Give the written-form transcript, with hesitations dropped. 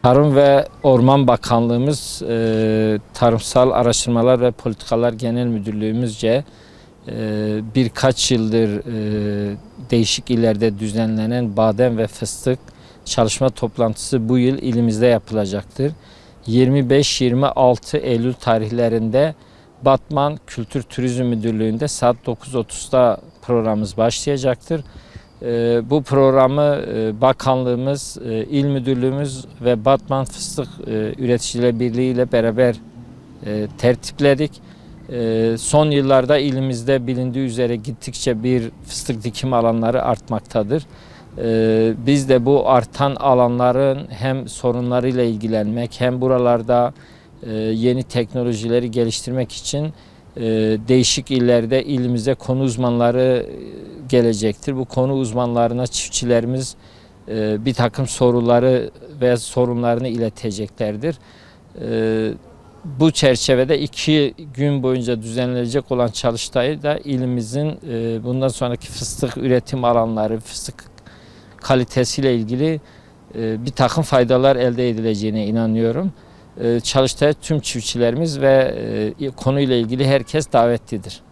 Tarım ve Orman Bakanlığımız, Tarımsal Araştırmalar ve Politikalar Genel Müdürlüğümüzce birkaç yıldır değişik illerde düzenlenen badem ve fıstık çalışma toplantısı bu yıl ilimizde yapılacaktır. 25-26 Eylül tarihlerinde Batman Kültür Turizm Müdürlüğü'nde saat 9.30'da programımız başlayacaktır. Bu programı bakanlığımız, il müdürlüğümüz ve Batman Fıstık Üreticiler Birliği ile beraber tertipledik. Son yıllarda ilimizde bilindiği üzere gittikçe bir fıstık dikim alanları artmaktadır. Biz de bu artan alanların hem sorunlarıyla ilgilenmek hem buralarda yeni teknolojileri geliştirmek için değişik illerde ilimize konu uzmanları gelecektir. Bu konu uzmanlarına çiftçilerimiz bir takım soruları ve sorunlarını ileteceklerdir. Bu çerçevede 2 gün boyunca düzenlenecek olan çalıştayı da ilimizin bundan sonraki fıstık üretim alanları, fıstık kalitesiyle ilgili bir takım faydalar elde edileceğine inanıyorum. Çalıştaya tüm çiftçilerimiz ve konuyla ilgili herkes davetlidir.